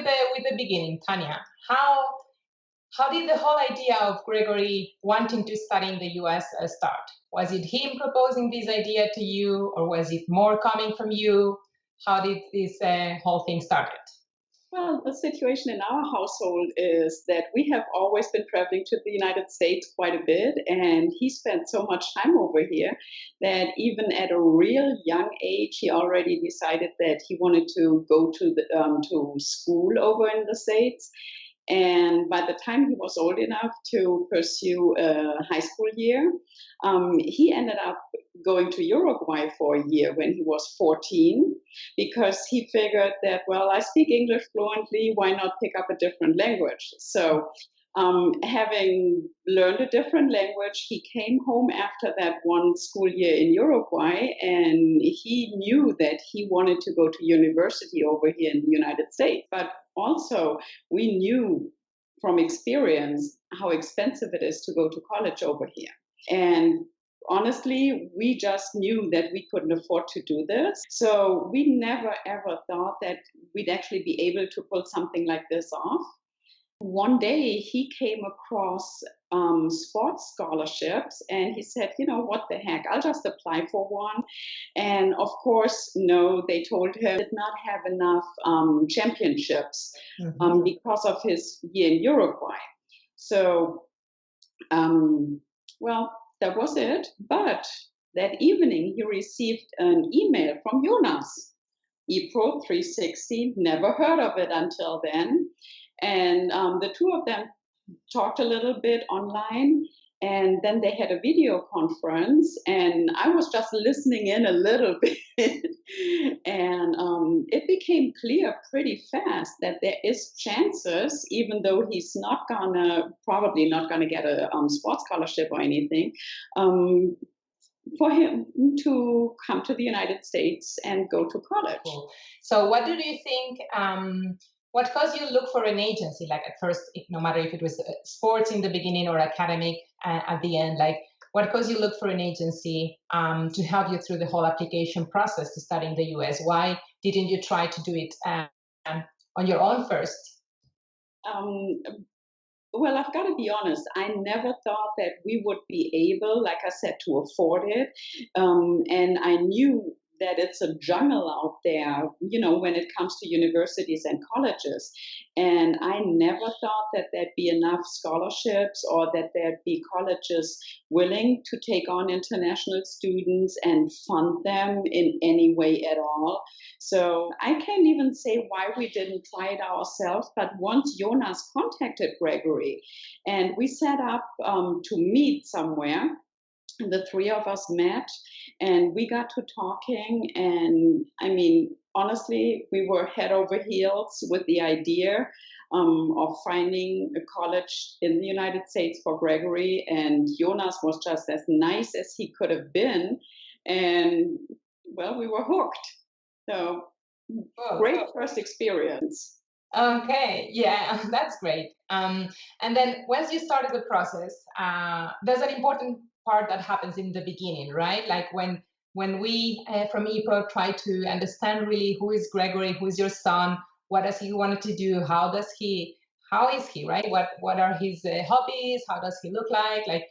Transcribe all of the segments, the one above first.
with the beginning, Tanya. How did the whole idea of Gregory wanting to study in the US start? Was it him proposing this idea to you, or was it more coming from you? How did this whole thing started? Well, the situation in our household is that we have always been traveling to the United States quite a bit, and he spent so much time over here that even at a real young age, he already decided that he wanted to go to school over in the States. And by the time he was old enough to pursue a high school year, he ended up going to Uruguay for a year when he was 14, because he figured that, well, I speak English fluently, why not pick up a different language? So, having learned a different language, he came home after that one school year in Uruguay, and he knew that he wanted to go to university over here in the United States. But also, we knew from experience how expensive it is to go to college over here. And honestly, we just knew that we couldn't afford to do this. So we never ever thought that we'd actually be able to pull something like this off. One day he came across sports scholarships, and he said, you know, what the heck, I'll just apply for one. And of course, no, they told him he did not have enough championships because of his year in Uruguay. So, well, that was it. But that evening he received an email from Jonas. Epro 360, never heard of it until then. And the two of them talked a little bit online, and then they had a video conference, and I was just listening in a little bit. And it became clear pretty fast that there is chances, even though he's probably not gonna get a sports scholarship or anything, for him to come to the United States and go to college. Cool. So what do you think, what caused you to look for an agency? Like at first, no matter if it was sports in the beginning or academic at the end, like what caused you to look for an agency to help you through the whole application process to study in the US? Why didn't you try to do it on your own first? Well, I've got to be honest, I never thought that we would be able, like I said, to afford it. And I knew that it's a jungle out there, you know, when it comes to universities and colleges. And I never thought that there'd be enough scholarships or that there'd be colleges willing to take on international students and fund them in any way at all. So I can't even say why we didn't try it ourselves, but once Jonas contacted Gregory and we set up to meet somewhere, the three of us met and we got to talking, and I mean, honestly, we were head over heels with the idea of finding a college in the United States for Gregory, and Jonas was just as nice as he could have been, and well, we were hooked. So great first experience. Okay, yeah, that's great. And then once you started the process, there's an important part that happens in the beginning, right? Like when we from Epro try to understand really who is Gregory, who is your son, what does he want to do, how is he, right? What are his hobbies? How does he look like? Like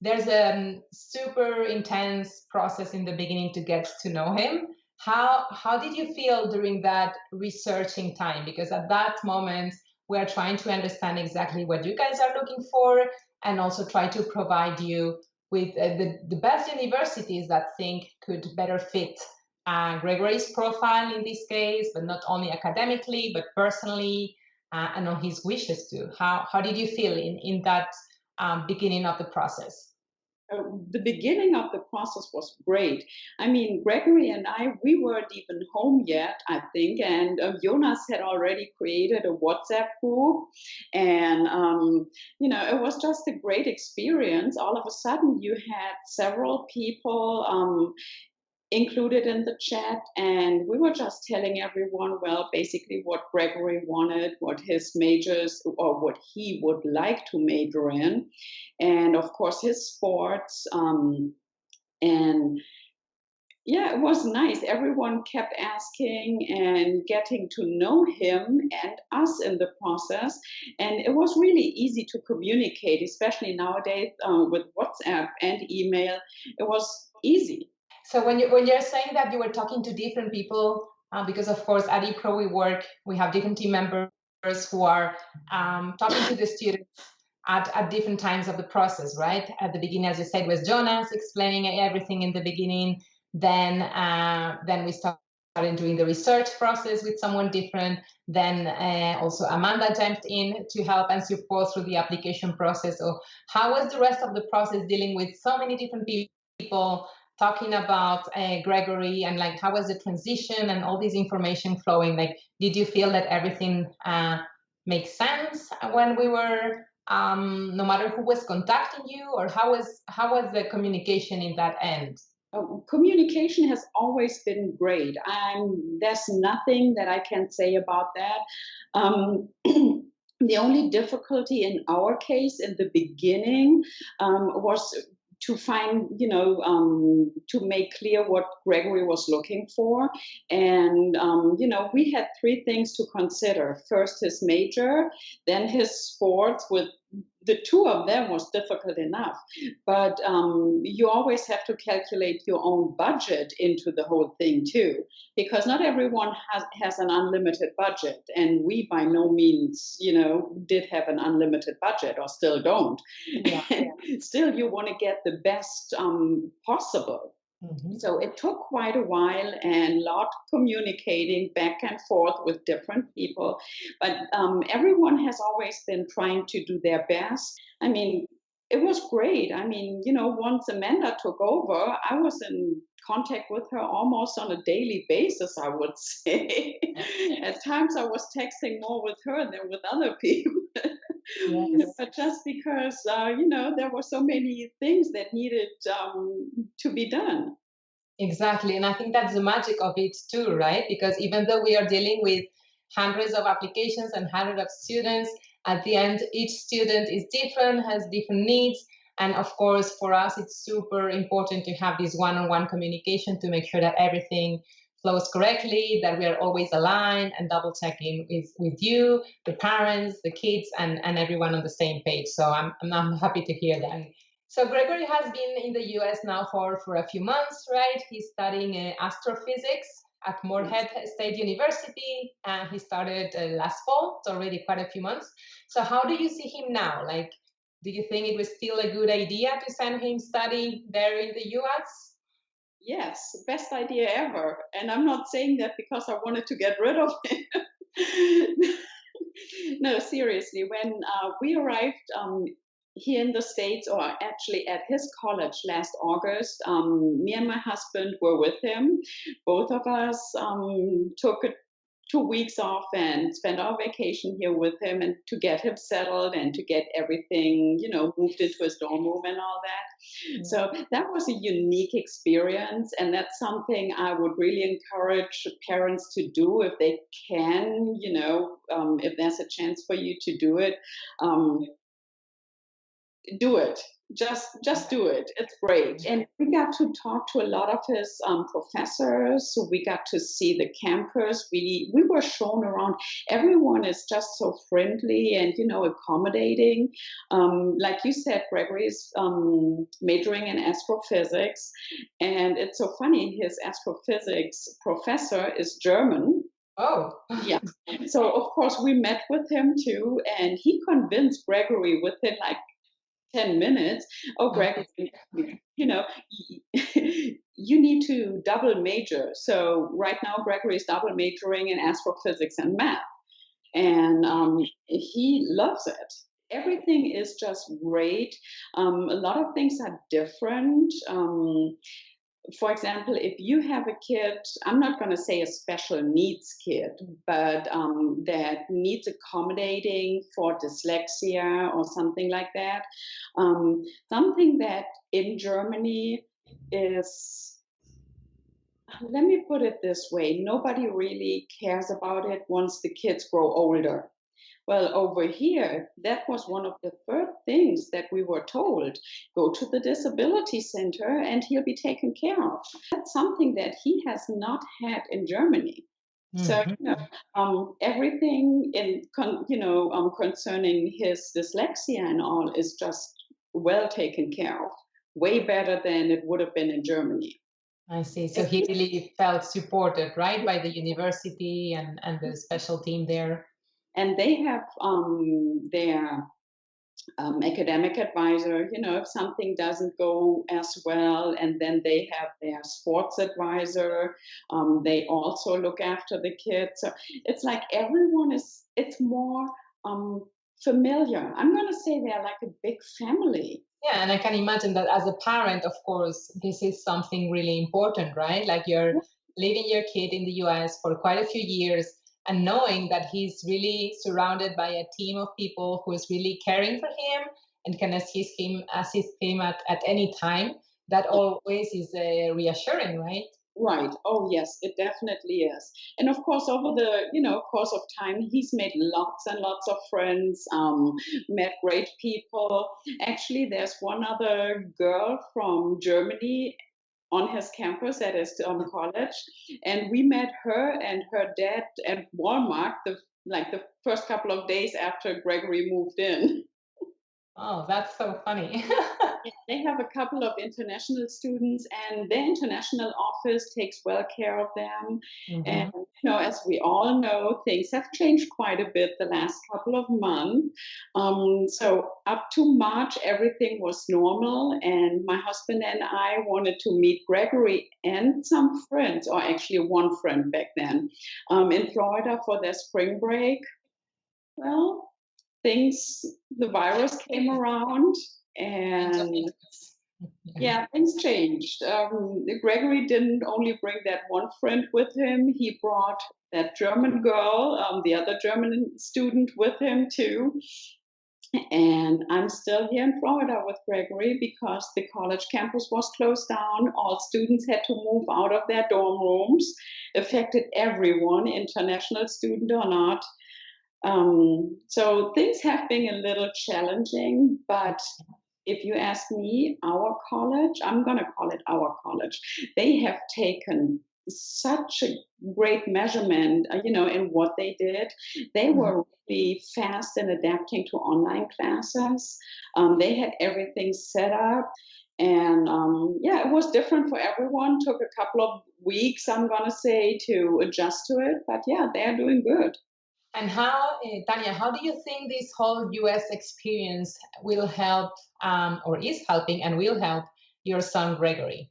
there's a super intense process in the beginning to get to know him. How did you feel during that researching time? Because at that moment, we are trying to understand exactly what you guys are looking for, and also try to provide you with the best universities that think could better fit Gregory's profile in this case, but not only academically, but personally, and on his wishes too. How did you feel in that beginning of the process? The beginning of the process was great. I mean, Gregory and I, we weren't even home yet, I think, and Jonas had already created a WhatsApp group, and you know, it was just a great experience. All of a sudden, you had several people included in the chat, and we were just telling everyone, well, basically what Gregory wanted, what his majors or what he would like to major in, and of course his sports, and Yeah, it was nice. Everyone kept asking and getting to know him and us in the process. And it was really easy to communicate, especially nowadays with WhatsApp and email. It was easy. So when you're saying that you were talking to different people, because of course at Epro we have different team members who are talking to the students at different times of the process, right? At the beginning, as you said, was Jonas explaining everything in the beginning. Then we started doing the research process with someone different. Then also Amanda jumped in to help and support through the application process. So how was the rest of the process dealing with so many different people? Talking about Gregory and like how was the transition and all this information flowing? Like, did you feel that everything makes sense when we were no matter who was contacting you, or how was the communication in that end? Communication has always been great. There's nothing that I can say about that. The only difficulty in our case in the beginning was to find, to make clear what Gregory was looking for. And, we had three things to consider. First, his major, then his sports, with the two of them was difficult enough, but you always have to calculate your own budget into the whole thing too, because not everyone has an unlimited budget, and we by no means, did have an unlimited budget or still don't. Yeah. Still, you want to get the best possible. Mhm. So it took quite a while and a lot communicating back and forth with different people. But everyone has always been trying to do their best. I mean, it was great. I mean, once Amanda took over, I was in contact with her almost on a daily basis, I would say. At times I was texting more with her than with other people. Yes. But just because, there were so many things that needed to be done. Exactly. And I think that's the magic of it too, right? Because even though we are dealing with hundreds of applications and hundreds of students, at the end, each student is different, has different needs. And of course, for us, it's super important to have this one-on-one communication to make sure that everything flows correctly, that we are always aligned and double checking with you, the parents, the kids, and everyone on the same page. So I'm happy to hear that. So Gregory has been in the US now for a few months, right? He's studying astrophysics at Yes. Morehead State University. He started last fall. It's already quite a few months. So how do you see him now? Like, do you think it was still a good idea to send him study there in the US? Yes, best idea ever. And I'm not saying that because I wanted to get rid of him. No, seriously, when we arrived here in the States, or actually at his college last August, me and my husband were with him. Both of us took 2 weeks off and spent our vacation here with him, and to get him settled and to get everything, moved into his dorm room and all that. So that was a unique experience, and that's something I would really encourage parents to do if they can, if there's a chance for you to do it. Um, do it. Just do it. It's great. And we got to talk to a lot of his professors. So we got to see the campus. We were shown around. Everyone is just so friendly and accommodating. Like you said, Gregory is majoring in astrophysics, and it's so funny. His astrophysics professor is German. Oh, Yeah. So of course we met with him too, and he convinced Gregory within like 10 minutes. Oh, Greg, you know, you need to double major. So right now, Gregory is double majoring in astrophysics and math, and he loves it. Everything is just great. A lot of things are different. For example, if you have a kid, I'm not going to say a special needs kid, but that needs accommodating for dyslexia or something like that, something that in Germany is, let me put it this way, nobody really cares about it once the kids grow older. Well, over here, that was one of the first things that we were told. Go to the disability center and he'll be taken care of. That's something that he has not had in Germany. So, Mhm. everything concerning his dyslexia and all is just well taken care of, way better than it would have been in Germany. I see. So he really felt supported, right, by the university and the special team there. And they have their academic advisor, if something doesn't go as well, and then they have their sports advisor. They also look after the kids. So it's like everyone it's more familiar. I'm going to say they're like a big family. Yeah, and I can imagine that as a parent, of course, this is something really important, right? Like you're leaving your kid in the US for quite a few years and knowing that he's really surrounded by a team of people who is really caring for him and can assist him at any time. That always is reassuring, right? Right. Oh, yes, it definitely is. And of course, over the course of time, he's made lots and lots of friends. Met great people. Actually, there's one other girl from Germany on his campus at his college, and we met her and her dad at Walmart the first couple of days after Gregory moved in. Oh, that's so funny. Yeah, they have a couple of international students, and their international office takes well care of them. And Mhm. as we all know, things have changed quite a bit the last couple of months. So up to March, everything was normal, and my husband and I wanted to meet Gregory and some friends, or actually one friend back then, in Florida for their spring break. Well, things the virus came around, Change of and interest. Yeah. yeah, things changed. Gregory didn't only bring that one friend with him, he brought that German girl, the other German student with him too. And I'm still here in Florida with Gregory because the college campus was closed down. All students had to move out of their dorm rooms, affected everyone, international student or not. So things have been a little challenging, but if you ask me, our college, I'm going to call it our college, they have taken such a great measurement, in what they did. They Mhm. were really fast in adapting to online classes. They had everything set up. And yeah, it was different for everyone. Took a couple of weeks, I'm going to say, to adjust to it. But yeah, they're doing good. And Tanya, how do you think this whole US experience will help, or is helping and will help your son Gregory?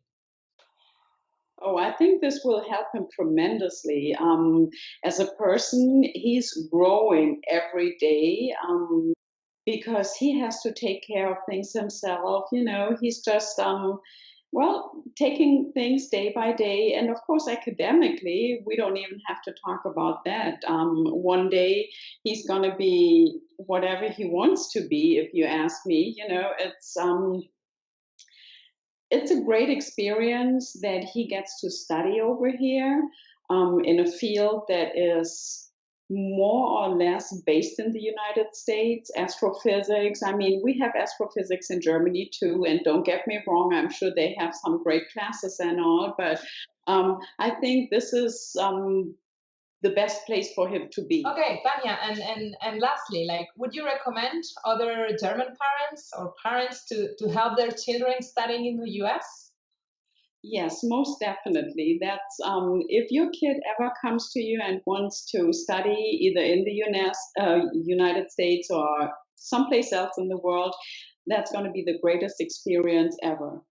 Oh, I think this will help him tremendously. As a person, he's growing every day because he has to take care of things himself. He's just, taking things day by day. And of course, academically, we don't even have to talk about that. One day, he's going to be whatever he wants to be, if you ask me. It's a great experience that he gets to study over here in a field that is more or less based in the United States, astrophysics. I mean, we have astrophysics in Germany too, and don't get me wrong, I'm sure they have some great classes and all, but I think this is the best place for him to be. Okay, Tanya, and lastly, like, would you recommend other German parents or parents to help their children studying in the US? Yes, most definitely. That's if your kid ever comes to you and wants to study either in the United States or someplace else in the world, that's going to be the greatest experience ever.